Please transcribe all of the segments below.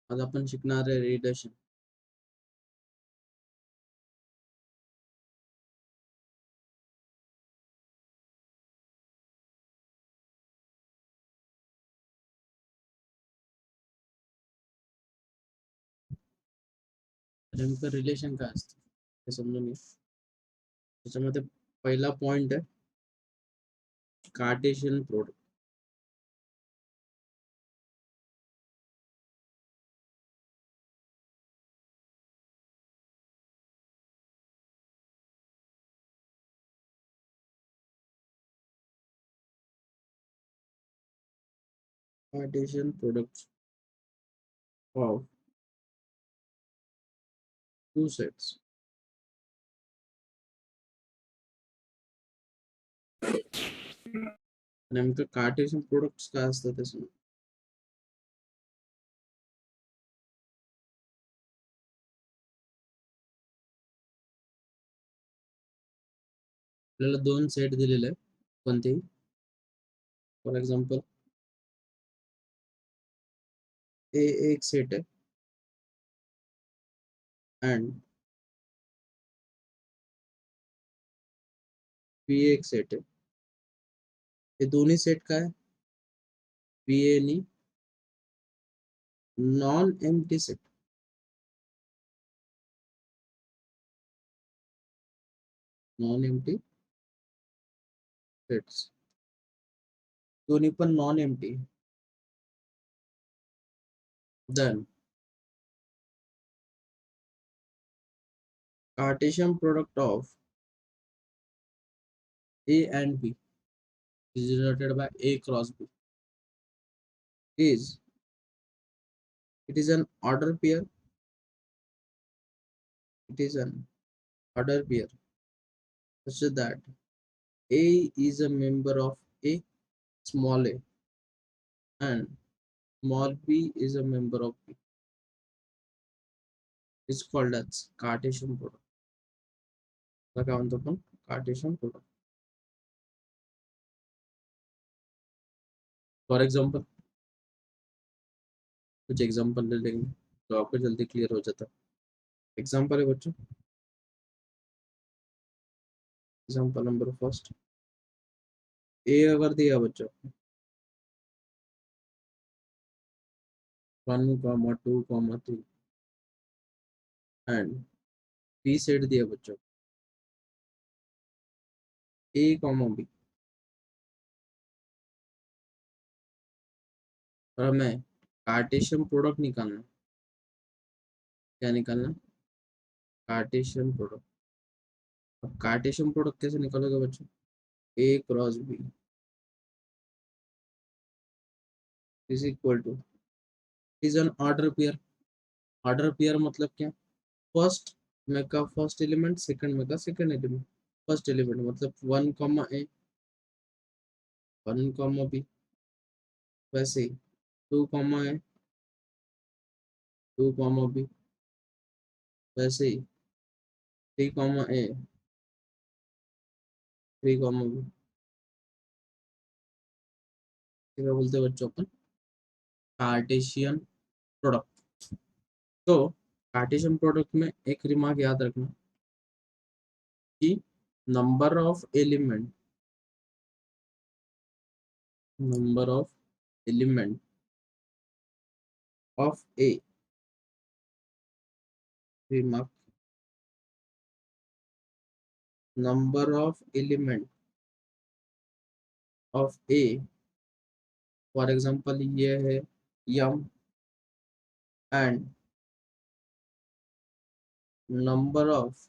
आज आपण शिकणार आहे रिलेशन. नेमकं रिलेशन काय असतं हे समजून घ्या. त्याच्यामध्ये पहिला पॉइंट आहे Cartesian product. Cartesian products of two sets. नेमकं कार्टेशियन प्रोडक्ट्स काय असतं ते समजून. आपल्याला दोन सेट दिलेले आहे कोणतेही. फॉर एक्झाम्पल ए एक सेट आहे अँड बी एक सेट आहे. हे दोन्ही सेट काय बी आणि non empty set. Non empty sets दोन्ही पण non empty. Then Cartesian product of A and B is denoted by A cross B is it is an order pair. It is an order pair such that A is a member of A small a and small b is a member of B. It's called as Cartesian product. आता काय म्हणतो आपण Cartesian product. For example कुछ example ले लेंगे तो आपको जल्दी क्लियर हो जाता है. एग्जाम्पल है बच्चों. एग्जाम्पल नंबर फर्स्ट ए अगर दिया बच्चों 1, 2, 3 एंड बी सेट दिया बच्चों ए बी और हमें कार्टेशियन प्रोडक्ट निकालना. क्या निकालना कार्टेशियन प्रोडक्ट. अब कार्टेशियन प्रोडक्ट कैसे निकालोगे बच्चों A cross B is equal to is an order pair. Order pair मतलब क्या फर्स्ट में का फर्स्ट एलिमेंट सेकंड में का सेकंड एलिमेंट. फर्स्ट एलिमेंट मतलब 1, A 1, B वैसे ही 2, A 2, B वैसे ही 3, A 3, B. क्या बोलते हैं बच्चों अपन कार्टेशियन प्रोडक्ट. तो कार्टेशियन प्रोडक्ट में एक रिमार्क याद रखना कि number of element of A remark number of element of A. For example ये है m and number of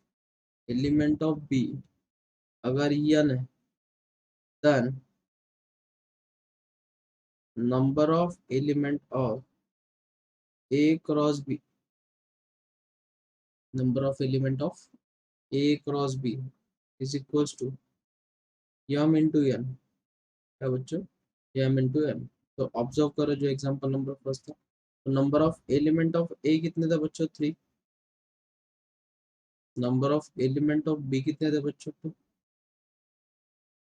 element of B अगर यन है then number of element of A cross B. Number of element of A cross B is equals to m into n. क्या बच्चों m into n. तो observe करो जो example number first था तो number of element of A कितने थे बच्चों 3. Number of element of B कितने थे बच्चों को.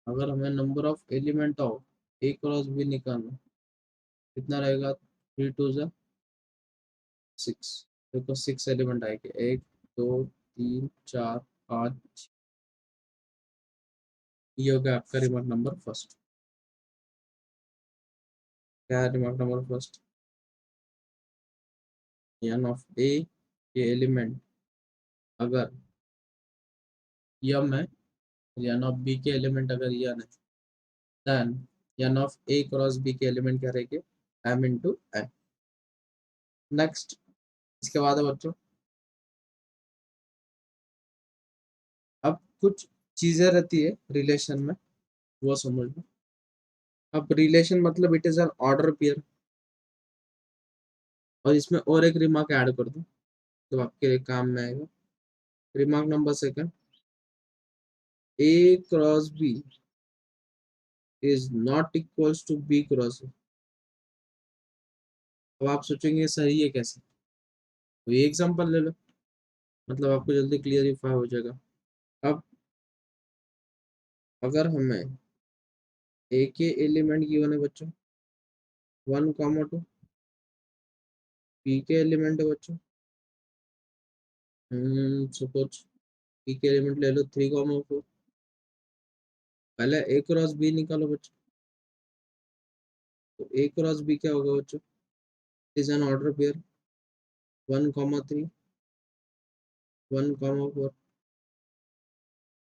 अगर हमें number of element of A cross B निकालना कितना रहेगा 3 2 जा सिक्स। देखो सिक्स एलिमेंट आएंगे, एक, दो, तीन, चार, पाँच। ये हो गया आपका रिमार्क नंबर फर्स्ट। क्या है remark number first? N of A, ये एलिमेंट अगर यम है, एन ऑफ बी के एलिमेंट अगर यन है, then n of A cross B के एलिमेंट क्या रहेंगे? M into N. नेक्स्ट, इसके बाद है बच्चों, अब कुछ चीजें रहती है रिलेशन में, वो समझ लो। अब रिलेशन मतलब it is an order pair, और इसमें और एक रिमार्क ऐड कर दो तो आपके लिए काम में आएगा। Remark number second, A cross B is not equals to B cross A. अब आप सोचेंगे सही है कैसे, तो ये एग्जांपल ले लो, मतलब आपको जल्दी क्लियरिफाई हो जाएगा। अब अगर हमें ए के एलिमेंट गिवन है बच्चों, वन कॉमा टू, बी के एलिमेंट है बच्चों, सपोज बी के एलिमेंट ले लो थ्री कॉमा फोर। पहले ए क्रॉस बी निकालो बच्चों, तो ए क्रॉस बी क्या होगा बच्चों? Is an order pair, one comma three, one comma four,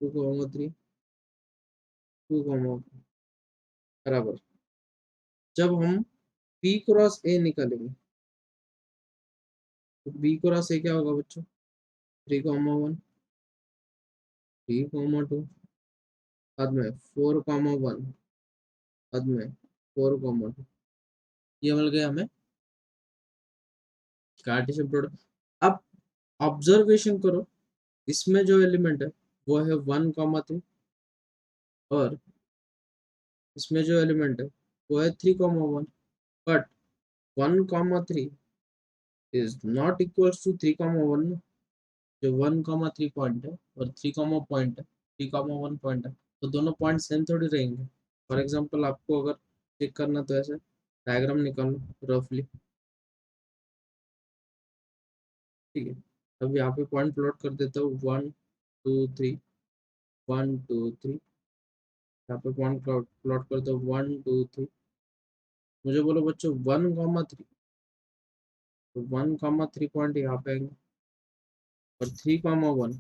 two comma three, two comma बराबर। जब हम बी क्रॉस ए निकालेंगे, तो बी क्रॉस ए क्या होगा बच्चों? Three comma one, three comma two, बाद में फोर कॉमा वन, बाद में फोर कॉमा टू। ये मिल गया हमें कार्टेशियन प्रोडक्ट। अब ऑब्जर्वेशन करो, इसमें जो एलिमेंट है वो है वन कॉमा थ्री, और इसमें जो एलिमेंट है वो है three comma one. But one comma three is not equals to three comma one. जो वन कॉमा थ्री पॉइंट है और थ्री कॉमा पॉइंट है, थ्री कॉमा वन पॉइंट है, तो दोनों पॉइंट सेम थोड़ी रहेंगे। फॉर एग्जांपल आपको अगर चेक करना तो ऐसे डायग्राम निकालो रफली, ठीक है। अब यहाँ पे पॉइंट प्लॉट कर देता हूँ, one two three, one two three. यहाँ पे पॉइंट प्लॉट प्लॉट कर दो, वन टू थ्री। मुझे बोलो बच्चों वन कॉमा थ्री, तो वन कॉमा थ्री पॉइंट यहाँ पे आएंगे, और three comma one,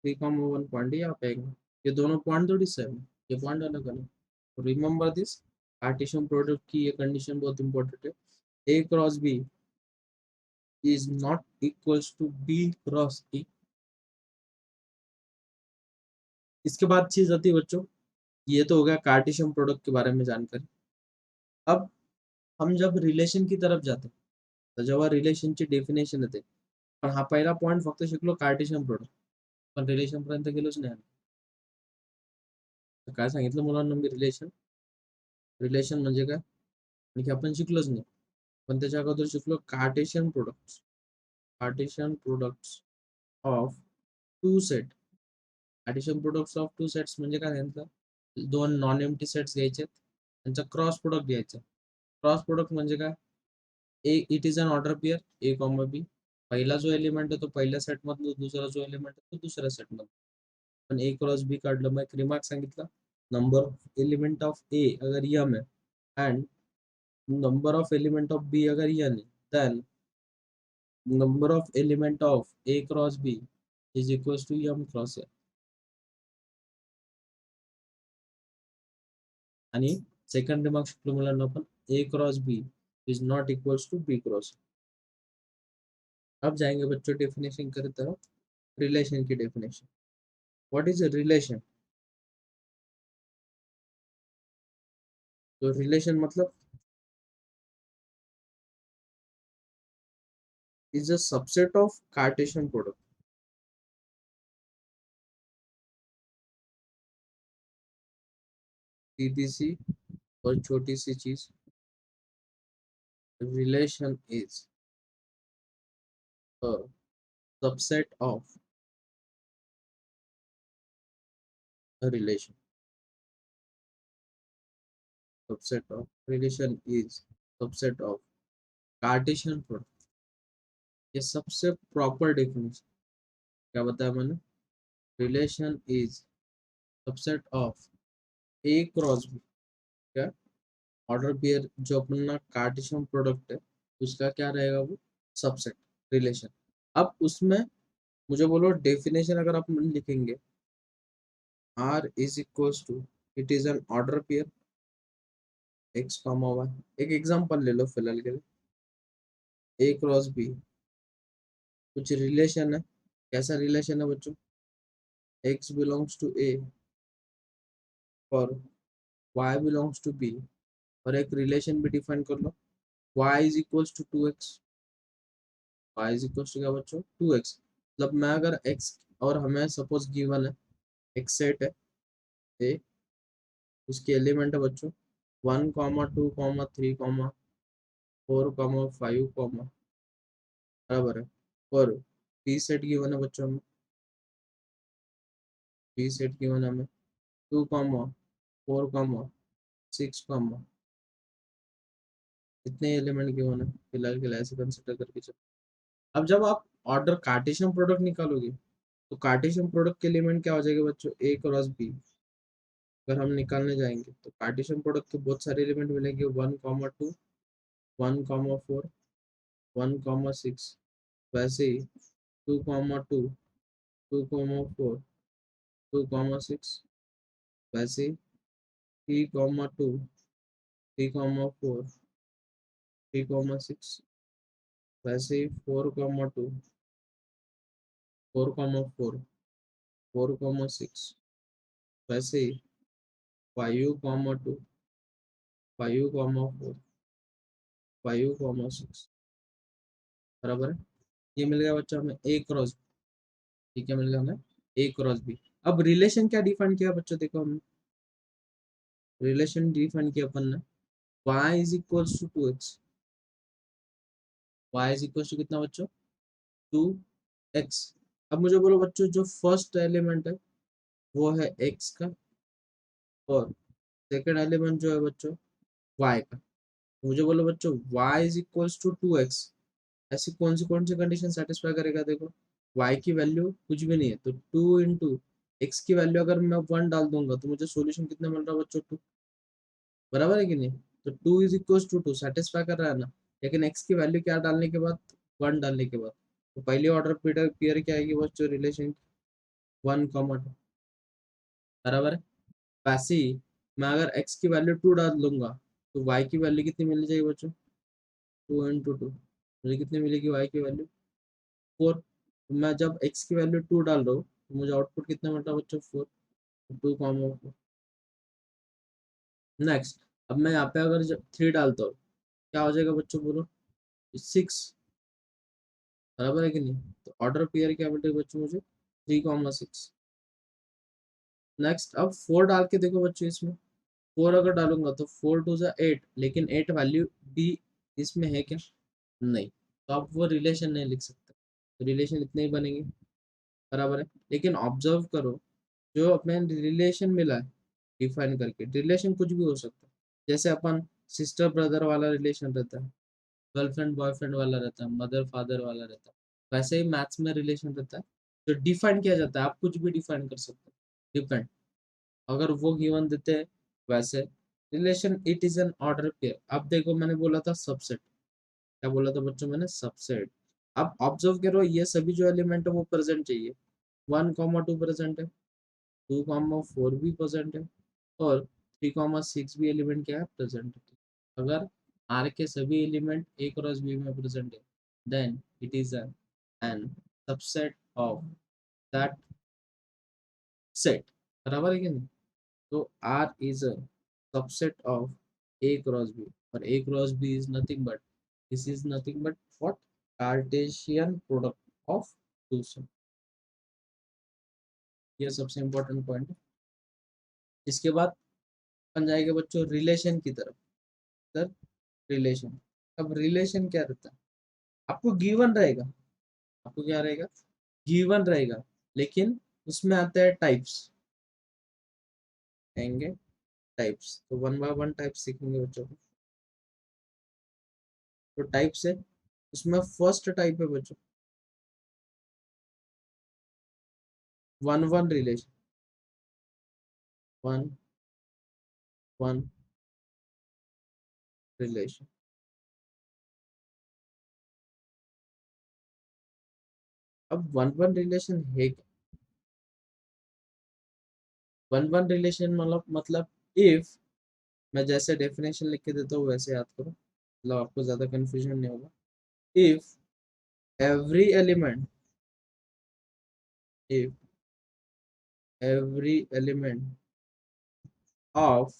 three comma one point यहाँ पे आएंगे। ये दोनों पॉइंट थोड़ी सेम है, ये पॉइंट अलग अलग। रिमेंबर दिस, कार्टेशियन प्रोडक्ट की ये कंडीशन बहुत इंपॉर्टेंट है। A cross B is not equals to B cross A. इसके बाद चीज आती है बच्चों, ये तो हो गया कार्टेशियन प्रोडक्ट के बारे में जानकारी। अब हम जब रिलेशन की तरफ जाते, तर जेव्हा रिलेशनची डेफिनेशन येते, पण हा पहिला पॉईंट फक्त शिकलो कार्टेशियन प्रोडक्ट, पण रिलेशन पर्यंत गेलोच नाही. तर काय सांगितलं मुलांना मी? रिलेशन, रिलेशन म्हणजे काय आणखी आपण शिकलोच नाही. पण त्याच्या अगोदर शिकलो Cartesian products, Cartesian products of two set. Cartesian products of two sets म्हणजे काय सांगितलं? दोन नॉन एम्प्टी सेट्स घ्यायचे, त्यांचा क्रॉस प्रोडक्ट घ्यायचा. क्रॉस प्रोडक्ट म्हणजे काय? A it is an order pair, A comma B. पहिला जो एलिमेंट आहे तो पहिल्या सेट मधला, दुसरा जो एलिमेंट आहे तो दुसऱ्या सेट मधला. पण ए क्रॉस बी काढलं, मग एक रिमार्क सांगितलं, number of element of A अगर यम है and number of element of B अगर यन है, then number of element of A cross B is equal to m cross A. आणि सेकंड रिमार्क शिकलो मुलांना आपण, A cross B is not equals to B cross. अब जाएंगे बच्चों definition की तरफ, रिलेशन की definition. What is a relation? तो रिलेशन मतलब is a subset of Cartesian product. सीधी सी और छोटी सी चीज, relation is a subset of a relation. Subset of relation is subset of Cartesian product, ये सबसे प्रॉपर डेफिनेशन क्या बताया मैंने, relation is subset of A cross B, क्या ऑर्डर पेयर जो अपना कार्टेशियन प्रोडक्ट है उसका क्या रहेगा वो सबसेट रिलेशन। अब उसमें मुझे बोलो डेफिनेशन अगर आप लिखेंगे, R is equals to, it is an order pair x comma y. एक एग्जांपल ले लो फिलहाल के लिए, ए क्रॉस बी कुछ रिलेशन है, कैसा रिलेशन है बच्चों, एक्स बिलोंग्स टू ए और वाई बिलोंग्स टू बी, और एक रिलेशन भी डिफाइन कर लो, y is equals to 2x, y is equals to क्या बच्चों 2x। मतलब मैं अगर x और हमें सपोज गिवन है एक सेट है ए, उसके एलिमेंट है बच्चों 1, 2, 3, 4, 5 बराबर है, और बी सेट गिवन है बच्चों हमें, बी सेट गिवन है हमें 2, 4, 6, इतने एलिमेंट गिवन है फिलहाल के लिए ऐसे कंसिडर करके चलो। अब जब आप ऑर्डर कार्टेशियन प्रोडक्ट निकालोगे तो कार्टेशियन प्रोडक्ट के एलिमेंट क्या हो जाएगा बच्चों, ए क्रॉस बी। अगर हम निकालने जाएंगे तो कार्टेशियन प्रोडक्ट के बहुत सारे एलिमेंट मिलेंगे, 1, 2, 1, 4, 1, 6, वैसे ही 2, 2, 2, 4, 2, 6, वैसे ही 3, 2, 3, 4, 3, 6, वैसे ही 4, 2, 4, 4, 4, 6, वैसे ही 5, 2, 5, 4, 5, 6 बराबर है। ये मिल गया बच्चा हमें ए क्रॉस बी, ठीक है मिल गया हमें ए क्रॉस बी। अब रिलेशन क्या डिफाइन किया बच्चों, देखो हमने रिलेशन डिफाइन किया अपन ने, y is equals to 2x, y is equals to कितना बच्चों 2x। अब मुझे बोलो बच्चों जो फर्स्ट एलिमेंट है वो है x का, और सेकंड एलिमेंट जो है बच्चों y का। मुझे बोलो बच्चों y is equals to 2x, ऐसी कौन सी कंडीशन सेटिस्फाई करेगा, देखो y की वैल्यू कुछ भी नहीं है तो 2 इंटू एक्स की वैल्यू अगर मैं 1 डाल दूंगा तो मुझे सॉल्यूशन कितना मिल रहा है बच्चों 2, बराबर है कि नहीं। तो 2 इज इक्वल टू 2 सेटिस्फाई कर रहा है ना, लेकिन एक्स की वैल्यू क्या डालने के बाद 1 डालने के बाद, तो पहली ऑर्डर पेयर क्या आएगी बच्चों रिलेशन 1, 2, बराबर है। वैसे ही मैं अगर एक्स की वैल्यू 2 डाल दूंगा तो वाई की वैल्यू कितनी मिल जाएगी बच्चों 2 इंटू 2, मुझे कितनी मिलेगी वाई की वैल्यू 4। मैं जब x की वैल्यू 2 डाल रहा हूँ तो मुझे आउटपुट कितना मिल रहा है बच्चों 4, 2, 4। नेक्स्ट अब मैं यहाँ पे अगर जब 3 डालता हूँ क्या हो जाएगा बच्चों बोलो 6, बराबर है कि नहीं। तो ऑर्डर पेयर क्या मिल रही है बच्चों मुझे 3, 6। नेक्स्ट अब 4 डाल के देखो बच्चों, इसमें 4 अगर डालूंगा तो 4 2 8, लेकिन 8 वैल्यू भी इसमें है क्या, नहीं, तो आप वो रिलेशन नहीं लिख सकते, तो रिलेशन इतने ही बनेंगे, बराबर है। लेकिन ऑब्जर्व करो जो अपने रिलेशन मिला है डिफाइन करके, रिलेशन कुछ भी हो सकता है, जैसे अपन सिस्टर ब्रदर वाला रिलेशन रहता है, गर्लफ्रेंड बॉयफ्रेंड वाला रहता है, मदर फादर वाला रहता है, वैसे ही मैथ्स में रिलेशन रहता है जो डिफाइन किया जाता है, आप कुछ भी डिफाइन कर सकते हैं डिपेंड, अगर वो गिवन देते हैं वैसे। Relation it is an order pair, अब देखो मैंने बोला था सबसेट, क्या बोला था बच्चों मैंने सबसेट। अब ऑब्जर्व करो ये सभी जो एलिमेंट है वो प्रेजेंट चाहिए, 1, 2 प्रेजेंट है, 2, 4 भी प्रेजेंट है, और 3, 6 भी एलिमेंट क्या है प्रेजेंट है। अगर आर के सभी एलिमेंट ए क्रॉस बी में प्रेजेंट है then it is an subset of that set, बराबर है कि नहीं। तो R is a subset of A cross B, और A cross B is nothing but, this is nothing but what, Cartesian product of two set. ये सबसे important point है। इसके बाद बन जाएगा बच्चों रिलेशन की तरफ, सर रिलेशन। अब रिलेशन क्या रहता है, आपको गिवन रहेगा, आपको क्या रहेगा गिवन रहेगा, लेकिन उसमें आता है टाइप्स, आएंगे टाइप्स, तो 1 बाय 1 टाइप्स सीखेंगे बच्चों को। तो टाइप से उसमें फर्स्ट टाइप है बच्चों one one relation, one one relation. अब वन वन रिलेशन है क्या? वन वन रिलेशन मतलब इफ, मैं जैसे डेफिनेशन लिख के देता हूँ वैसे याद करो, मतलब आपको ज्यादा कंफ्यूजन नहीं होगा। If every element, if every element of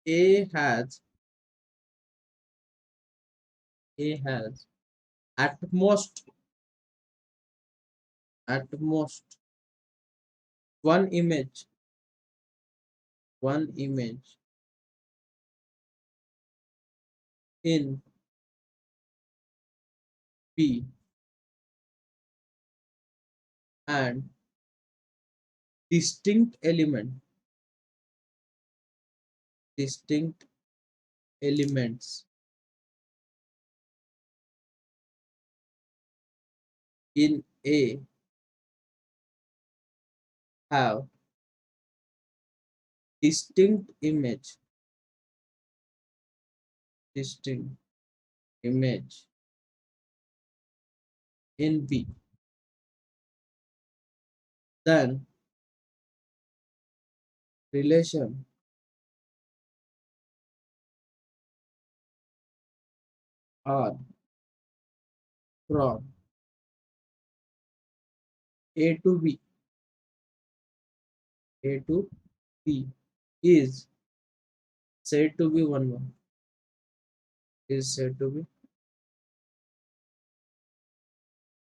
a has a has at most, at most one image, one image in B and distinct element, distinct elements in A have distinct image, distinct image in B, then relation R from A to B, A to B is said to be one one, is said to be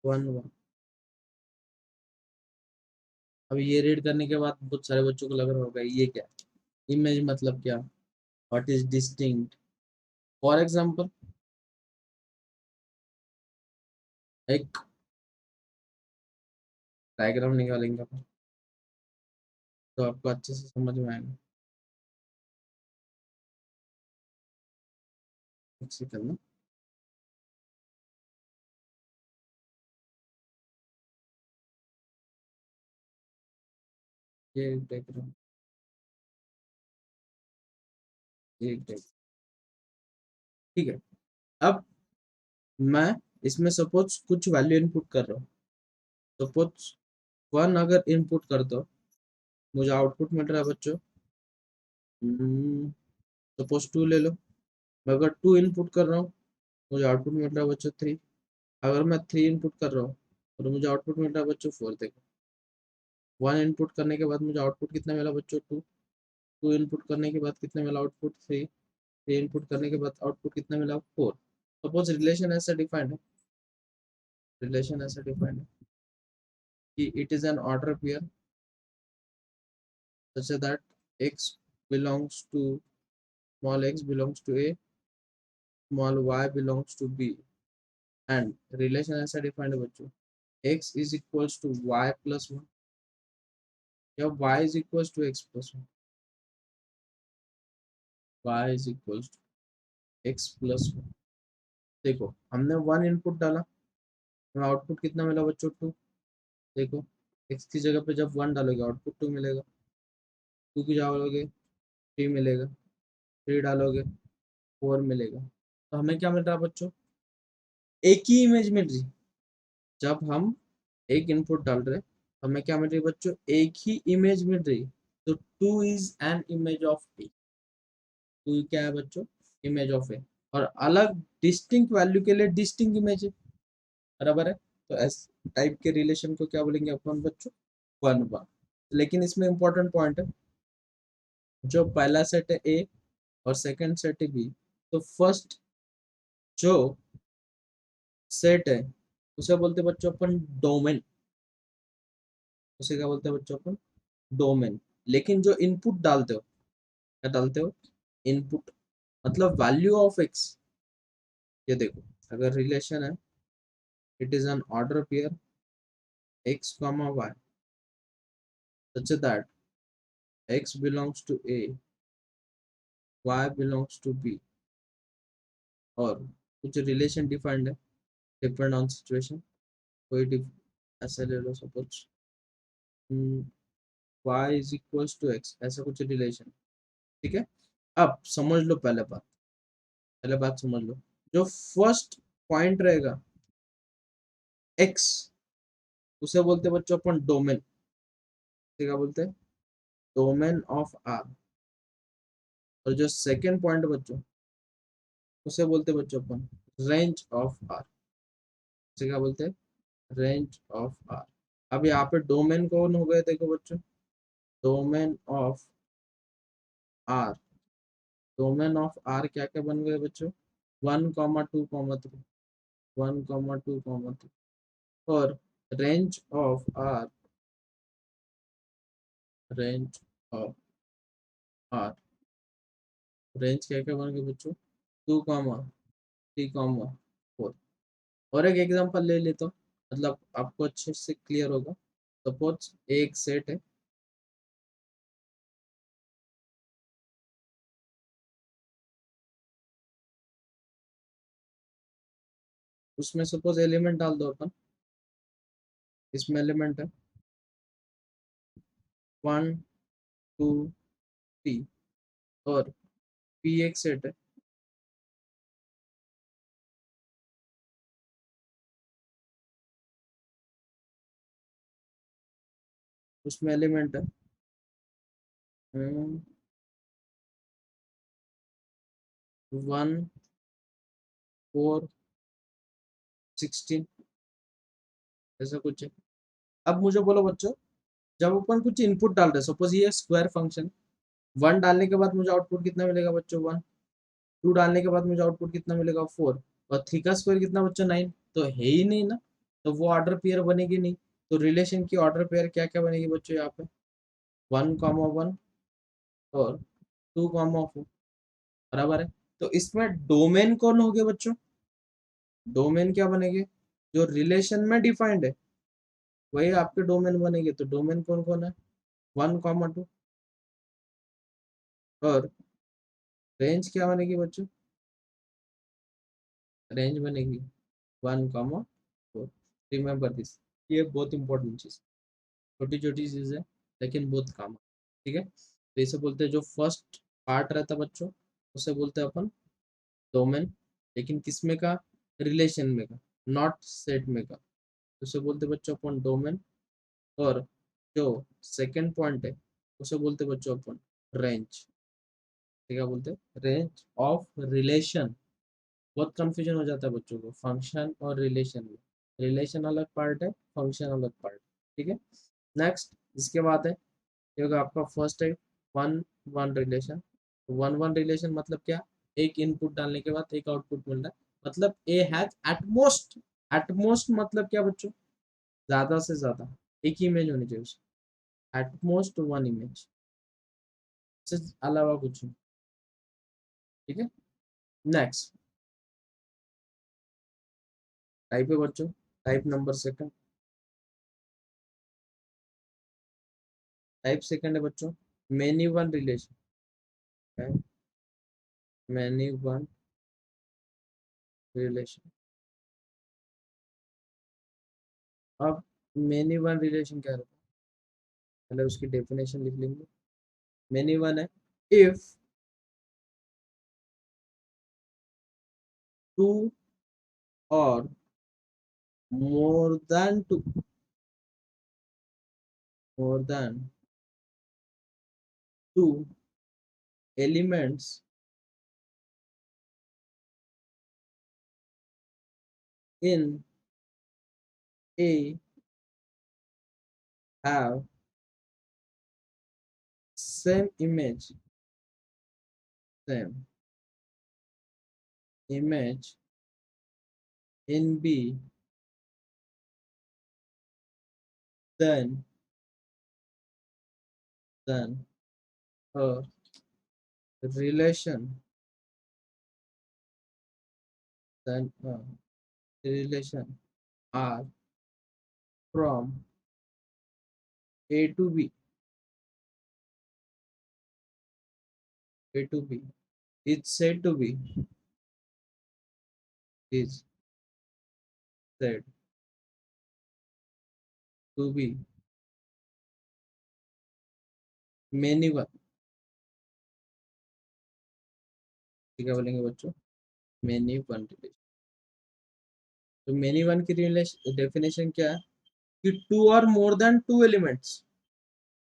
one one. अब ये read करने के बाद बहुत सारे बच्चों को लग रहा होगा ये क्या, इमेज मतलब क्या, what is distinct. For example एक डायग्राम निकालेंगे अपन, तो आपको अच्छे से समझ में आएगा। एक सेकंड में, ये एक डायग्राम, ये एक डायग्राम, ठीक है। अब मैं इसमें सपोज कुछ वैल्यू इनपुट कर रहा हूँ, सपोज वन अगर इनपुट कर दो, मुझे आउटपुट मिल रहा है बच्चों, सपोज टू ले लो। मैं अगर टू इनपुट कर रहा हूँ, मुझे आउटपुट मिल रहा है बच्चों थ्री। अगर मैं थ्री इनपुट कर रहा हूँ तो मुझे आउटपुट मिल रहा है बच्चों फोर। देखो, वन इनपुट करने के बाद मुझे आउटपुट कितना मिला बच्चों टू, टू इनपुट करने के बाद कितना मिला आउटपुट थ्री, थ्री इनपुट करने के बाद आउटपुट कितना मिला फोर। सपोज रिलेशन ऐसा डिफाइंड है, रिलेशन ऐसा डिफाइंड है कि it is an order pair such that x belongs to, small x belongs to a, small y belongs to b, and relation ऐसा डिफाइंड है बच्चों, x is equals to y plus 1 या y is equals to x plus 1, y is equals to x plus 1। देखो हमने one input डाला, हमें output कितना मिला बच्चों टू। देखो x की जगह पे जब वन डालोगे आउटपुट टू मिलेगा, टू की डालोगे थ्री मिलेगा, थ्री डालोगे फोर मिलेगा। तो हमें क्या मिल रहा है बच्चों, एक ही इमेज मिल रही। जब हम एक इनपुट डाल रहे हमें क्या मिल रही है बच्चों, एक ही इमेज मिल रही। तो two is an image of A, two क्या है बच्चों, इमेज ऑफ ए। और अलग डिस्टिंक्ट वैल्यू के लिए डिस्टिंक्ट इमेज है, बराबर है। तो एस टाइप के रिलेशन को क्या बोलेंगे अपन बच्चों, वन वन। लेकिन इसमें इंपॉर्टेंट पॉइंट है, जो पहला सेट है ए और सेकंड सेट है बी, तो फर्स्ट जो सेट है उसे बोलते हैं बच्चों अपन डोमेन, उसे क्या बोलते हैं बच्चों अपन, डोमेन। लेकिन जो इनपुट डालते हो, क्या डालते हो, इनपुट मतलब वैल्यू ऑफ एक्स। ये देखो अगर रिलेशन है, it is an order pair x comma y such that x belongs to a, y belongs to b, और कुछ रिलेशन डिफाइंड है, डिपेंड ऑन सिचुएशन, कोई ऐसे ले लो suppose y is equals to x, ऐसा कुछ रिलेशन। ठीक है, अब समझ लो पहले बात समझ लो। जो फर्स्ट पॉइंट रहेगा x, उसे बोलते हैं बच्चों अपन डोमेन। क्या बोलते हैं? Domain of R. और जो सेकंड पॉइंट बच्चों, उसे बोलते हैं बच्चों अपन रेंज ऑफ आर। उसे क्या बोलते हैं? Range of R. अब यहाँ पे डोमेन कौन हो गए देखो बच्चों, domain of R. Domain of R क्या क्या बन गए बच्चों? 1,2,3, 1,2,3। और range of R, range of R, range क्या क्या बन गए बच्चों? 2,3,4। और एक एग्जांपल ले लेता हूँ, मतलब आपको अच्छे से क्लियर होगा। सपोज एक सेट है, उसमें सपोज एलिमेंट डाल दो अपन। इसमें एलिमेंट है 1, 2, 3। और पी एक सेट है, उसमें एलिमेंट है 1, 4, 16, ऐसा कुछ है। अब मुझे बोलो बच्चों, जब अपन कुछ इनपुट डाल रहे हैं, सपोज ये स्क्वायर फंक्शन, 1 डालने के बाद मुझे आउटपुट कितना मिलेगा बच्चों? 1। 2 डालने के बाद मुझे आउटपुट कितना मिलेगा? 4। और 3 का स्क्वायर कितना बच्चों? 9। तो है ही नहीं ना, तो वो ऑर्डर पेयर बनेगी नहीं। तो रिलेशन की ऑर्डर पेयर क्या क्या बनेगी बच्चों यहाँ पे? 1,1 और 2,4, बराबर है। तो इसमें डोमेन कौन हो गए बच्चों? डोमेन क्या बनेंगे? जो रिलेशन में डिफाइंड है वही आपके डोमेन बनेंगे। तो डोमेन कौन कौन है? 1,2। और रेंज क्या बनेगी बच्चों? रेंज बनेगी 1,4। रिमेंबर दिस, ये बहुत इंपॉर्टेंट चीज, छोटी छोटी चीज है लेकिन बहुत काम है। ठीक है, तो इसे बोलते हैं, जो फर्स्ट पार्ट रहता है बच्चों, उसे बोलते हैं अपन डोमेन। लेकिन किसमें का? रिलेशन में का, नॉट सेट में का। तो उसे बोलते हैं बच्चों अपन डोमेन। और जो सेकंड पॉइंट है, उसे बोलते हैं बच्चों अपन रेंज। क्या बोलते हैं? Range of relation. बहुत कंफ्यूजन हो जाता है बच्चों को फंक्शन और रिलेशन में। रिलेशन अलग पार्ट है, फंक्शन अलग पार्ट। ठीक है, नेक्स्ट इसके बाद है, ये होगा आपका फर्स्ट है 1,1 रिलेशन। 1,1 रिलेशन मतलब क्या? एक इनपुट डालने के बाद एक आउटपुट मिल रहा है, मतलब ए हैज एटमोस्ट मतलब क्या बच्चों? ज्यादा से ज्यादा एक ही इमेज होनी चाहिए उसकी, एटमोस्ट वन इमेज, इससे अलावा कुछ नहीं। ठीक है, नेक्स्ट टाइप है बच्चों, type number second. Type second है बच्चों मेनी वन रिलेशन है, मैनी वन रिलेशन। अब मैनी वन रिलेशन क्या रहता है? पहले उसकी डेफिनेशन लिख लेंगे। मैनी वन है इफ टू और two, more than two elements in A have same image, same image in B, then then a relation, then a relation R from A to B, A to B is said to be is said to be many one, क्या बोलेंगे बच्चों, many one relation। तो many one की relation definition क्या है कि two or more than two elements,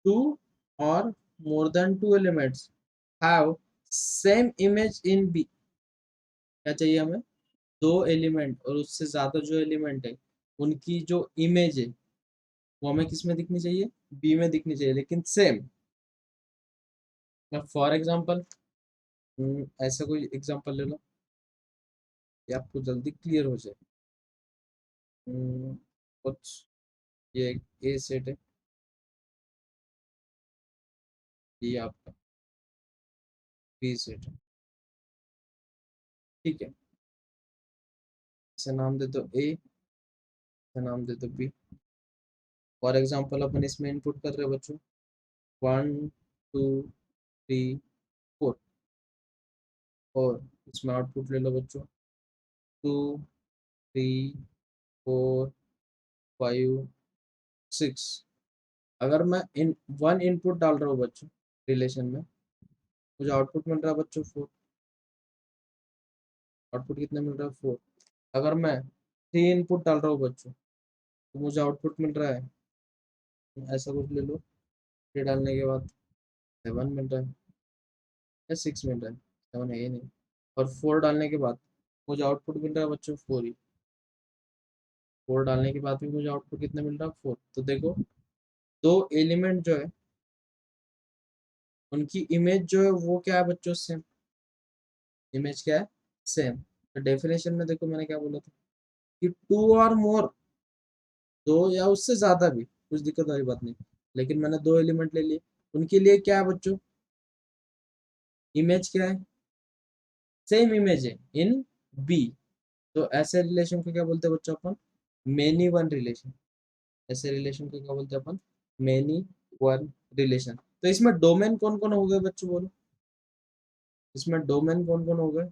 two or more than two elements have same image in B. क्या चाहिए हमें, दो एलिमेंट और उससे ज्यादा जो एलिमेंट है उनकी जो इमेज है वो हमें किस में दिखनी चाहिए, बी में दिखनी चाहिए, लेकिन सेम। फॉर एग्जांपल ऐसा कोई एग्जांपल ले लो कि आपको जल्दी क्लियर हो जाए। कुछ ये ए सेट है, ये आपका बी सेट है, ठीक है। इसे नाम दे दो ए, इसे नाम दे दो बी। फॉर एग्जांपल अपन इसमें इनपुट कर रहे हैं बच्चों 1 2 3 4, और इसमें आउटपुट ले लो बच्चों 2 3 4 5 6। अगर मैं इन वन इनपुट डाल रहा हूँ बच्चों रिलेशन में, मुझे आउटपुट मिल रहा है बच्चों 4। आउटपुट कितना मिल रहा है 4। अगर मैं 3 इनपुट डाल रहा हूँ बच्चों तो मुझे आउटपुट मिल रहा है, ऐसा कुछ ले लो, 3 डालने के बाद 7 मिल रहा है या 6 मिल रहा है, 7 है ही नहीं। और 4 डालने के बाद मुझे आउटपुट मिल रहा है बच्चों 4 ही। 4 डालने के बाद भी मुझे आउटपुट कितना मिल रहा है 4। तो देखो दो एलिमेंट जो है उनकी इमेज जो है वो क्या है बच्चों, सेम। इमेज क्या है, सेम। तो डेफिनेशन में देखो मैंने क्या बोला था कि टू और मोर, दो या उससे ज्यादा भी, कुछ दिक्कत वाली बात नहीं, लेकिन मैंने दो एलिमेंट ले लिए, उनके लिए क्या है बच्चों, इमेज क्या है, सेम इमेज है इन बी। तो ऐसे रिलेशन को क्या बोलते हैं बच्चों अपन, मेनी वन रिलेशन। ऐसे रिलेशन को क्या बोलते हैं अपन, मेनी वन रिलेशन। तो इसमें डोमेन कौन कौन हो गए बच्चों बोलो, इसमें डोमेन कौन कौन हो गए,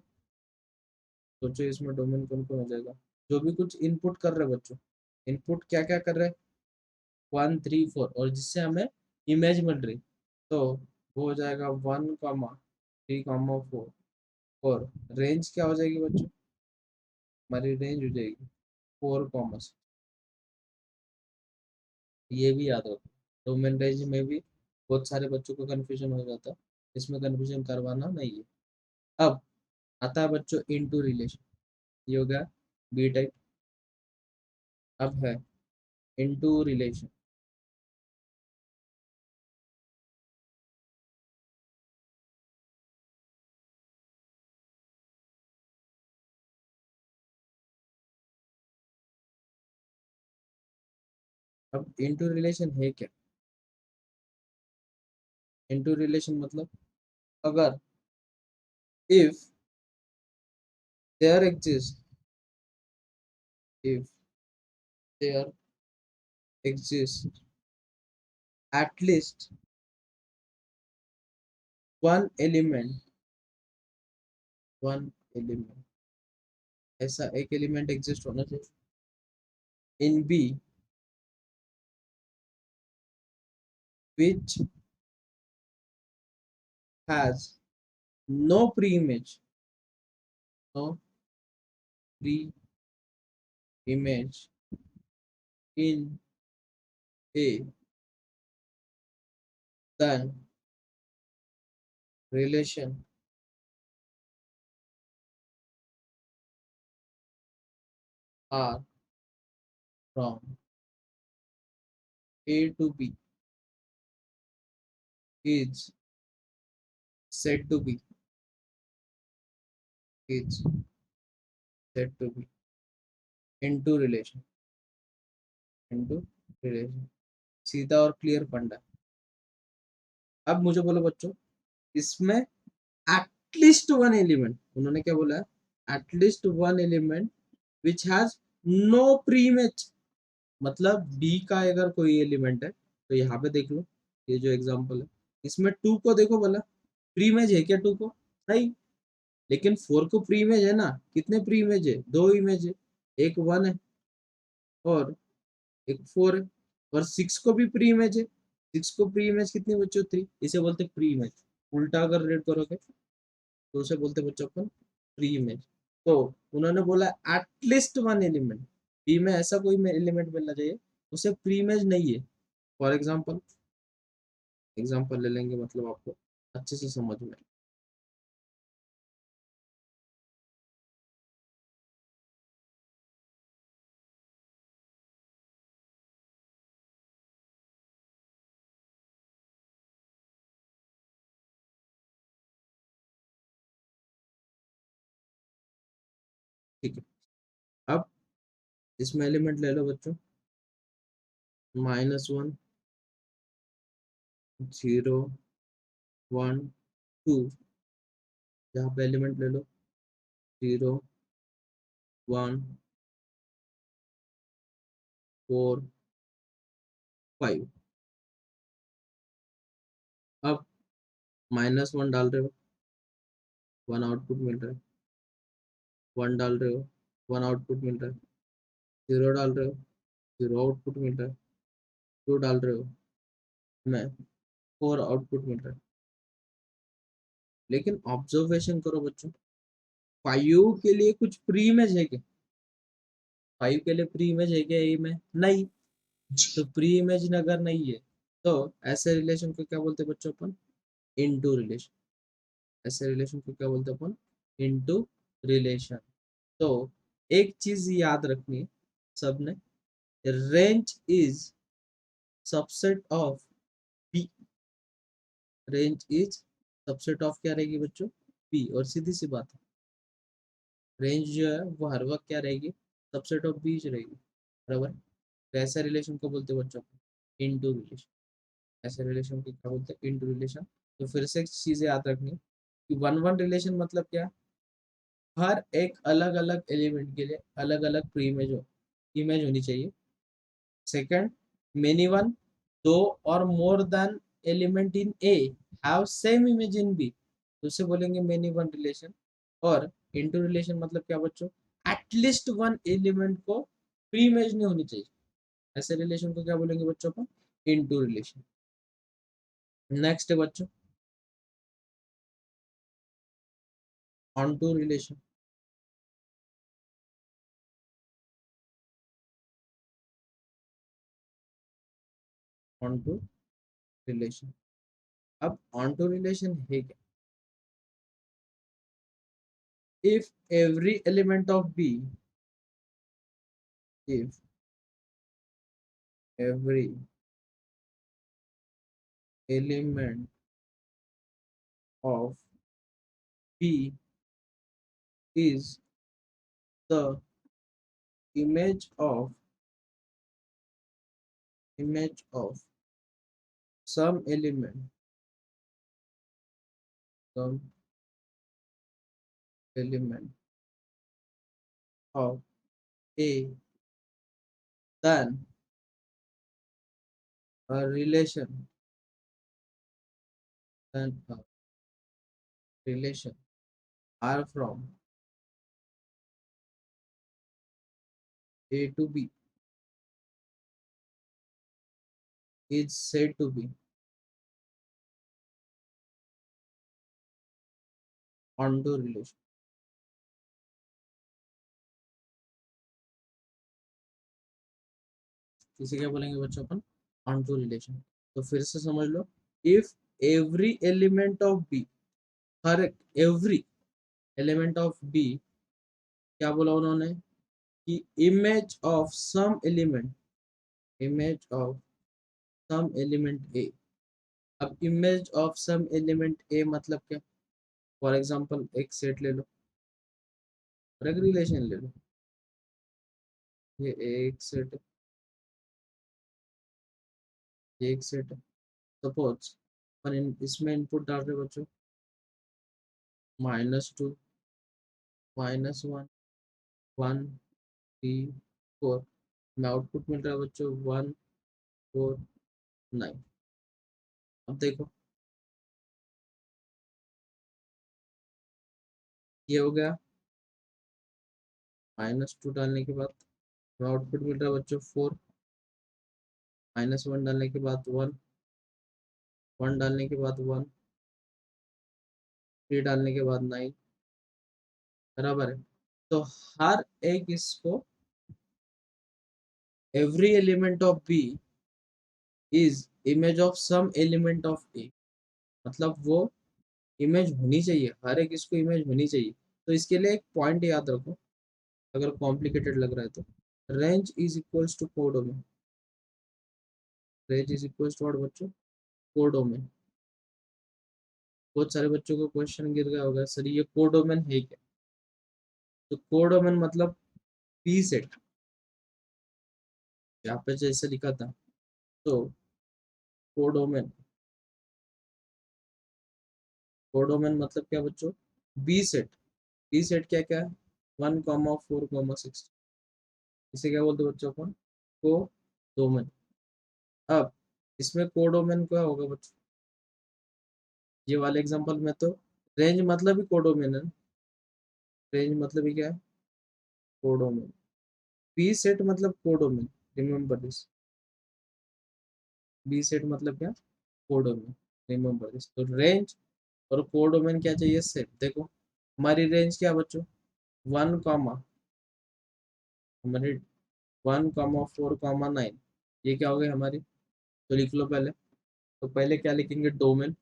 सोचो इसमें डोमेन कौन कौन हो जाएगा। जो भी कुछ इनपुट कर रहे हैं बच्चों, इनपुट क्या क्या कर रहे हैं, 1 3 4, और जिससे हमें इमेज मिल रही, तो वो हो जाएगा 1 3 4। और रेंज क्या हो जाएगी बच्चों, हमारी रेंज हो जाएगी 4 कॉमर्स। ये भी याद रखो, डोमेन रेंज में भी बहुत सारे बच्चों को कंफ्यूजन हो जाता है, इसमें कंफ्यूजन करवाना नहीं है। अब आता है बच्चों इनटू रिलेशन, ये हो गया बी टाइप। अब है इनटू रिलेशन। अब इनटू रिलेशन है क्या, इनटू रिलेशन मतलब अगर if there exist, if there exists at least one element, ऐसा एक एलिमेंट एग्जिस्ट होना चाहिए in B which has no pre-image, no pre-image in a, then relation R from A to B is said to be, is said to be into relation, into relation। सीधा और clear फंडा। अब मुझे बोलो बच्चों, इसमें एटलीस्ट वन एलिमेंट, उन्होंने क्या बोला है, at least one element which has no preimage. मतलब बी का अगर कोई एलिमेंट है तो यहाँ पे देख लो, ये जो एग्जांपल है इसमें टू को देखो, बोला प्री इमेज है क्या टू को, नहीं। लेकिन 4 को प्री इमेज है ना, कितने प्री इमेज है, 2 इमेज है, एक 1 है और एक 4 है, और 6 को भी प्री इमेज है, 6 को प्री इमेज कितनी बच्चों, 3, इसे बोलते प्री इमेज। उल्टा अगर रेड करोगे तो उसे बोलते बच्चों अपन प्री इमेज। तो उन्होंने बोला एटलीस्ट वन एलिमेंट, बी में ऐसा कोई एलिमेंट मिलना चाहिए उसे प्री इमेज नहीं है। फॉर एग्जाम्पल, एग्जाम्पल ले लेंगे, मतलब आपको अच्छे से समझ में। ठीक है, अब इसमें एलिमेंट ले लो बच्चों, -1, 0, 1, 2, यहाँ पे एलिमेंट ले लो 0, 1, 4, 5। अब -1 डाल रहे हो, 1 आउटपुट मिल रहा है, 1 डाल रहे हो, 1 आउटपुट मिल रहा है, 0 डाल रहे हो, 0 आउटपुट मिल रहा है, 2 डाल रहे हो, मैं 4 आउटपुट मिल रहा है। लेकिन ऑब्जर्वेशन करो बच्चों, 5 के लिए कुछ प्री इमेज है क्या, 5 के लिए प्री इमेज है क्या ए में, नहीं। तो प्री इमेज अगर नहीं है तो ऐसे रिलेशन को क्या बोलते हैं बच्चों अपन, इनटू रिलेशन। ऐसे रिलेशन को क्या बोलते हैं अपन, इनटू रिलेशन। तो एक चीज याद रखनी है सबने, range is subset of B. Range is subset of क्या रहेगी बच्चों, बी। और सीधी सी बात है, रेंज जो है वो हर वक्त क्या रहेगी, सबसेट ऑफ बी रहेगी, बराबर। तो ऐसा रिलेशन को बोलते हैं बच्चों, इनटू रिलेशन। ऐसे रिलेशन को क्या बोलते हैं, इनटू रिलेशन। तो फिर से एक चीज याद रखनी कि वन वन रिलेशन मतलब क्या, हर एक अलग अलग एलिमेंट के लिए अलग अलग प्री इमेज इमेज होनी चाहिए। सेकंड, मेनी वन, दो और more than element in A have same image in B, तो उसे बोलेंगे मेनी वन रिलेशन। और इनटू रिलेशन मतलब क्या बच्चों, एटलीस्ट वन एलिमेंट को प्री इमेज नहीं होनी चाहिए। ऐसे रिलेशन को क्या बोलेंगे बच्चों को, इनटू रिलेशन। नेक्स्ट है बच्चों, onto relation. Onto relation, अब ऑन टू रिलेशन है क्या, if every element of B, if every element of B is the image of some element, some element of A, then a relation, then a relation R from A to B is said to be onto relation। इसे क्या बोलेंगे बच्चों अपन, onto relation। तो फिर से समझ लो, if every element of B, हर एवरी एलिमेंट ऑफ बी, क्या बोला उन्होंने कि image of some element, image of some element A. अब image of some element A मतलब क्या, फॉर एग्जांपल एक सेट ले लो और एक रिलेशन ले लो, ये एक सेट है, ये एक सेट है। सपोज पर इसमें इनपुट डाल रहे बच्चों -2, -1, 1, 3, 4, में आउटपुट मिल रहा है बच्चों 1, 4, 9। अब देखो ये हो गया। -2 डालने के बाद आउटपुट मिल रहा है बच्चों 4, -1 डालने के बाद 1, 1 डालने के बाद 1, 3 डालने के बाद 9, बराबर है। तो हर एक इसको every element of B is image of some element of A, मतलब वो इमेज होनी चाहिए, हर एक इसको इमेज होनी चाहिए। तो इसके लिए एक पॉइंट याद रखो, अगर कॉम्प्लिकेटेड लग रहा है तो, range is equals to codomain. Range is equals to what बच्चों? कोडोमेन। बहुत सारे बच्चों को क्वेश्चन गिर गया होगा, सर ये कोडोमेन है क्या? तो कोडोमेन मतलब पी सेट, यहाँ पे जैसे लिखा था। तो कोडोमेन, कोडोमेन मतलब क्या बच्चों? B set. बी सेट क्या क्या है? 1,4,6, इसे क्या बोलते हैं बच्चों अपन? कोडोमेन। अब इसमें कोडोमेन क्या होगा बच्चों? ये वाले एग्जांपल में तो रेंज मतलब ही कोडोमेन है। रेंज मतलब ही क्या है? कोडोमेन। बी सेट मतलब codomain, remember this. B set मतलब क्या? Codomain, remember this. तो रेंज और कोडोमेन क्या चाहिए? सेट। देखो हमारी रेंज क्या बच्चों? 1 कॉमा, हमारी 1,4,9, ये क्या हो गई हमारी? तो लिख लो पहले। तो पहले क्या लिखेंगे? डोमेन।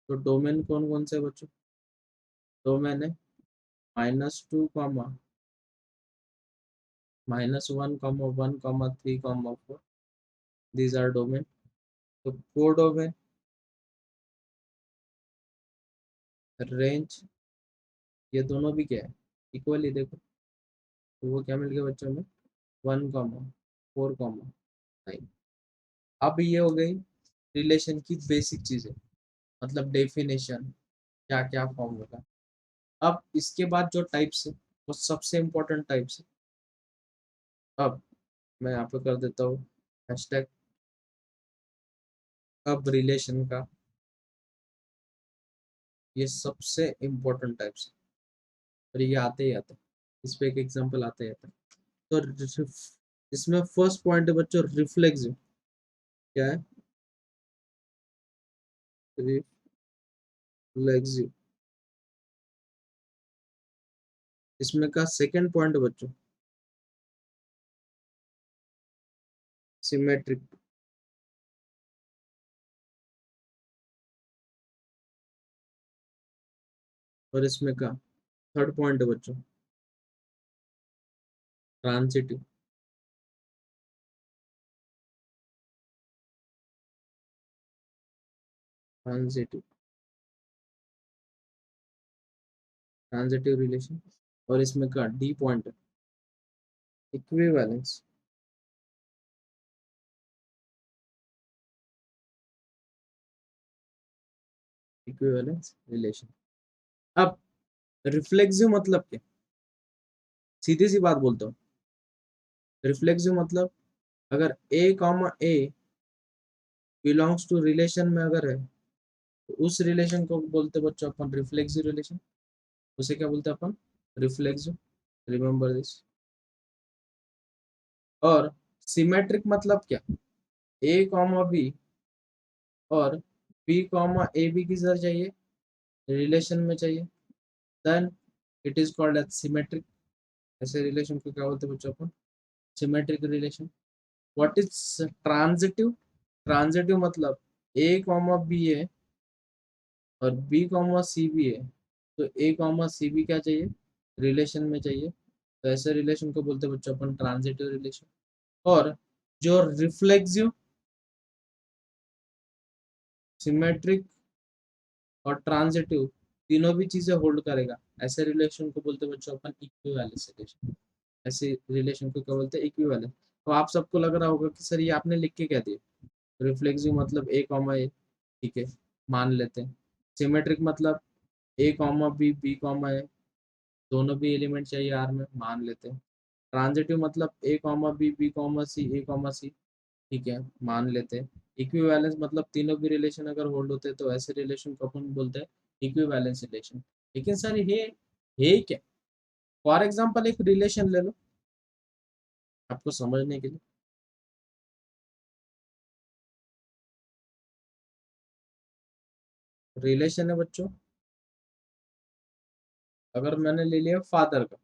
तो डोमेन कौन कौन से बच्चों? डोमेन है -2 comma -1 comma 1 comma 3 comma 4, these are domain. तो कोडोमेन, रेंज, ये दोनों भी क्या है? इक्वली। देखो तो वो क्या मिल गया बच्चों में? 1,4,9। अब ये हो गई रिलेशन की बेसिक चीजें, मतलब डेफिनेशन, क्या क्या फॉर्म होगा। अब इसके बाद जो टाइप्स है वो सबसे इम्पोर्टेंट टाइप्स है। अब मैं यहाँ पे कर देता हूँ हैशटैग। अब रिलेशन का ये सबसे इम्पोर्टेंट टाइप्स है, और ये आते ही आते हैं, इस पे एक एग्जांपल आते ही आता है। तो इसमें फर्स्ट पॉइंट है बच्चों रिफ्लेक्सिव। क्या है? रिफ्लेक्सिव। इसमें का सेकंड पॉइंट है बच्चों सिमेट्रिक। और इसमें का थर्ड पॉइंट है बच्चों ट्रांजिटिव। Transitive, transitive relation. और इसमें का डी पॉइंट है इक्विवेलेंस। Equivalence relation. अब रिफ्लेक्सिव मतलब क्या? सीधी सी बात बोलता हूँ, रिफ्लेक्सिव मतलब अगर A comma A belongs to relation में अगर है, तो उस रिलेशन को बोलते हैं बच्चों अपन रिफ्लेक्सिव रिलेशन। उसे क्या बोलते हैं अपन? Reflexive, remember this. और सिमेट्रिक मतलब क्या? ए कॉमा बी और बी कॉमा ए बी किधर चाहिए? रिलेशन में चाहिए, then it is called as symmetric. ऐसे रिलेशन को क्या बोलते हैं बच्चों अपन? Symmetric relation. What is transitive? Transitive मतलब ए कॉमा बी है और बी कॉमा सी भी है, तो ए कॉमा सी भी क्या चाहिए? रिलेशन में चाहिए। तो ऐसे रिलेशन को बोलते हैं बच्चों अपन ट्रांजिटिव रिलेशन। और जो रिफ्लेक्सिव, सिमेट्रिक और ट्रांजिटिव तीनों भी चीजें होल्ड करेगा, ऐसे रिलेशन को बोलते हैं बच्चों अपन इक्विवेलेंस रिलेशन। ऐसे रिलेशन को क्या बोलते हैं? इक्विवेलेंस। तो आप सबको लग रहा होगा कि सर ये आपने लिख के क्या दिया? रिफ्लेक्सिव मतलब ए कॉमा ए, ठीक है, मान लेते हैं। सिमेट्रिक मतलब A comma B, B comma ए, दोनों भी एलिमेंट चाहिए आर में, मान लेते हैं। ट्रांजिटिव मतलब A comma B, B comma C, A comma सी, ठीक है, मान लेते हैं। इक्विवेलेंस मतलब तीनों भी रिलेशन अगर होल्ड होते हैं, तो ऐसे रिलेशन को अपन बोलते हैं इक्विवेलेंस रिलेशन। लेकिन सर ये क्या, फॉर एग्जाम्पल एक रिलेशन ले लो आपको समझने के लिए। रिलेशन है बच्चों, अगर मैंने ले लिया फादर का,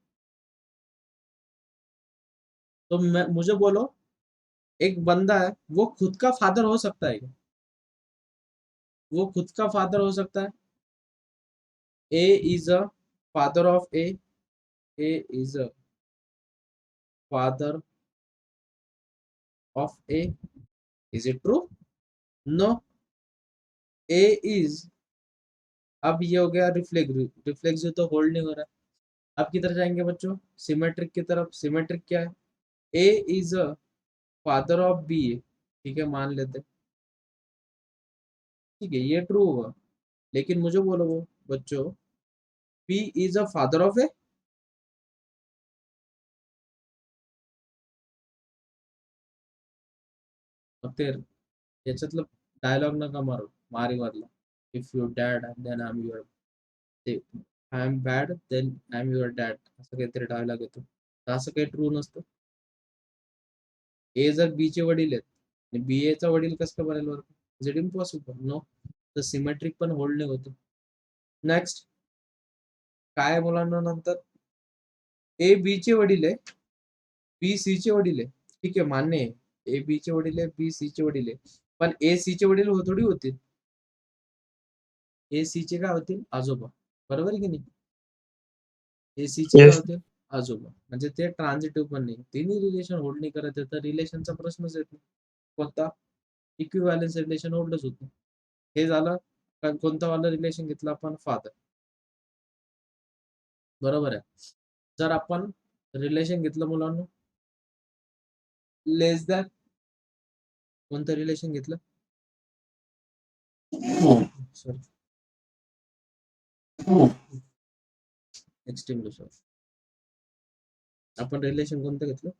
तो मैं मुझे बोलो एक बंदा है, वो खुद का फादर हो सकता है क्या? वो खुद का फादर हो सकता है? A is a father of A is a father of A, is it true? No. A is, अब ये हो गया रिफ्लेक्स, रिफ्लेक्सिव तो होल्ड नहीं हो रहा है। अब किधर जाएंगे बच्चों, सिमेट्रिक की तरफ। सिमेट्रिक क्या है? A is a father of B, ठीक है मान लेते हैं, ठीक है ये ट्रू होगा। लेकिन मुझे बोलो वो बच्चों, B is a father of A, और फिर याच्यातलं डायलॉग नका मारू, मारी वाटलं, if you dad then I am your, I am bad then I am your dad, असं काहीतरी डायलॉग येतो, तर असं काही ट्रू नसतं। ए जर बी चे वडील आहेत आणि बी ए चा वडील कसं काय बनेल बरं? Is it impossible? नो, तर सिमेट्रिक पण होल्ड नाही होत। नेक्स्ट काय आहे मुलांना नंतर, ए बी चे वडील आहे, बी सी चे वडील आहे, ठीक आहे मान्य आहे, ए बी चे वडील आहे, बी सी चे वडील आहे, पण ए सी चे वडील थोडी होतील, ए सी चे काय होतील आजोबा, बरोबर आहे की नाही? ए सी चे काय येस. होतील आजोबा, म्हणजे ते ट्रान्झिटिव्ह पण नाही, तिन्ही रिलेशन होल्ड नाही करत आहे, तर रिलेशनचा प्रश्नच येत नाही कोणता, इक्विव्हॅलन्स रिलेशन होल्डच होत नाही। हे झालं कोणतं वालं रिलेशन घेतलं आपण, फादर, बरोबर आहे। जर आपण रिलेशन घेतलं मुलांना लेस दॅन, कोणतं रिलेशन घेतलं, सॉरी एक्सट्रीमली सॉरी, आपण रिलेशन कोणतं घेतलं,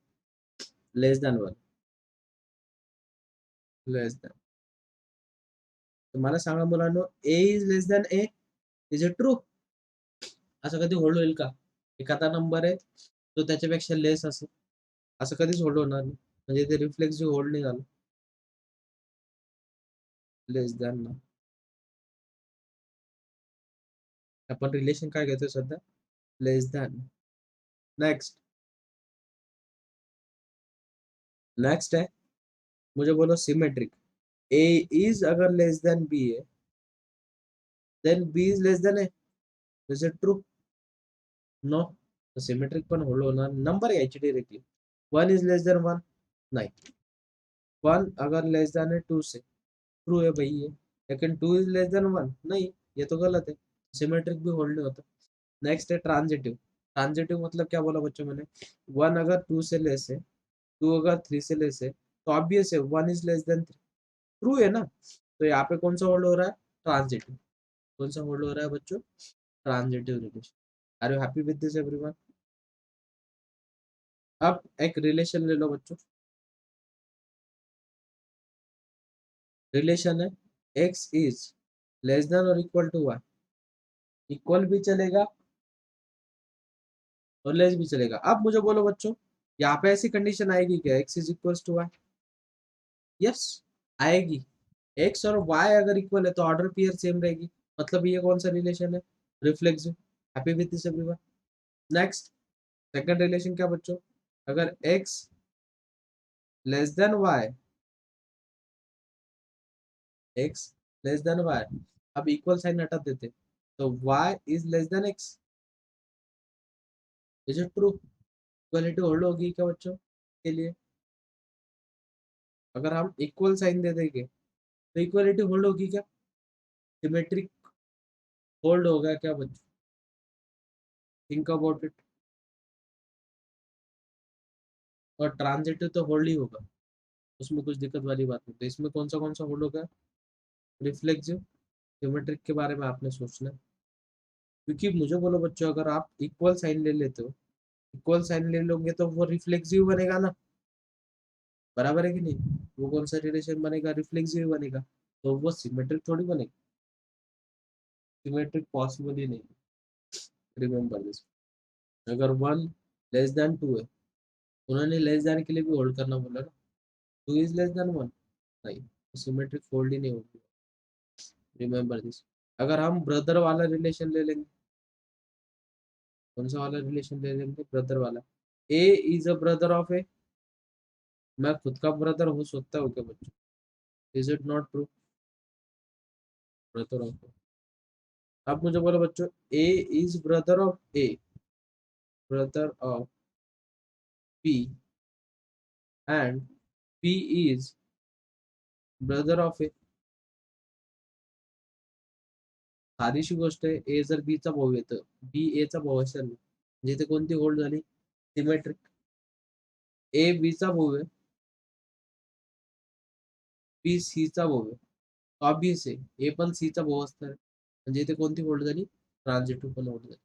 less than one, less than, तर मला सांगा मुलांना, A is less than A, is it true? असं कधी होल्ड होईल का? एखादा नंबर आहे तो त्याच्यापेक्षा लेस असेल, असं कधीच होल्ड होणार नाही, म्हणजे ते रिफ्लेक्सिव्ह होल्ड नाही झालं, लेस दॅन ना, आपण रिलेशन काय घेतोय सध्या, लेस दॅन। नेक्स्ट, नेक्स्ट है, मुझे बोलो सिमेट्रिक, ए इज अगर लेस देन बी है, then B is less than A, is it true? No, तो सिमेट्रिक पण होल्ड होणार, नंबर यायचे directly, one is less than one, नहीं, वन अगर लेस देन है टू से, ट्रू है भाई ये, लेकिन two is less than one नहीं, ये तो गलत है, सिमेट्रिक भी होल्ड नहीं होता। नेक्स्ट है ट्रांजिटिव, ट्रांजिटिव मतलब क्या बोला बच्चों मैंने, वन अगर टू से लेस है, टू अगर थ्री से लेस है, तो ऑब्वियस है one is less then three, true है ना? तो यहाँ पे कौन सा होल्ड हो रहा है, ट्रांजिटिव, कौन सा होल्ड हो रहा है बच्चों, transitive relation. Are you happy with this everyone? अब एक रिलेशन ले लो बच्चों, रिलेशन है एक्स इज लेस देन और इक्वल टू वाई, इक्वल भी चलेगा और लेस भी चलेगा। अब मुझे बोलो बच्चों, यहाँ पे ऐसी कंडीशन आएगी क्या, x is equal to y? Yes आएगी, एक्स और वाई अगर इक्वल है तो ऑर्डर पेयर सेम रहेगी, मतलब ये कौन सा रिलेशन है, reflexive. Happy with this everyone? Next, second relation क्या बच्चों, अगर x less than y, x less than y, अब इक्वल साइन हटा देते, तो y is less than x, is it true? Equality hold होगी क्या बच्चों के लिए? अगर हम इक्वल साइन दे देंगे तो इक्वालिटी होल्ड होगी क्या, सिमेट्रिक होल्ड होगा क्या बच्चों? Think about it. और ट्रांजिटिव तो होल्ड ही होगा, उसमें कुछ दिक्कत वाली बात नहीं, तो इसमें कौन सा होल्ड होगा, रिफ्लेक्सिव। सिमेट्रिक के बारे में आपने सोचना है, क्योंकि मुझे बोलो बच्चों, अगर आप इक्वल साइन ले लेते हो, इक्वल साइन ले लोगे तो वो रिफ्लेक्सिव बनेगा ना, बराबर है कि नहीं? वो कौन सा रिलेशन बनेगा, रिफ्लेक्सिव बनेगा, तो वो सिमेट्रिक थोड़ी बनेगा, सिमेट्रिक पॉसिबल ही नहीं। Remember this. अगर 1 लेस देन 2 है, उन्होंने लेस देन के लिए भी होल्ड करना बोला ना, 2 इज लेस देन 1, नहीं, सिमेट्रिक फोल्ड ही नहीं होगी। Remember this. अगर हम ब्रदर वाला रिलेशन ले लेंगे, कौन सा वाला रिलेशन ले लेंगे, ब्रदर वाला, A is a brother of A, मैं खुद का ब्रदर हो सकता हूँ क्या बच्चों? Is it not true? Brother of A, आप मुझे बोलो बच्चों, A is brother of A, brother of P, and P is brother of A, सारीशी गोष्ट आहे, ए जर बी चा भाऊ येतं, बी ए चा भाऊ असेल ना, म्हणजे इथे कोणती गोल्ड झाली, सिमेट्रिक. ए बी चा भाऊ आहे, बी सी चा भाऊ आहे, ऑब्वियस आहे ए पण सी चा भाऊ असणार आहे. म्हणजे इथे कोणती गोल्ड झाली, ट्रान्झिटिव्ह पण गोल्ड झाली.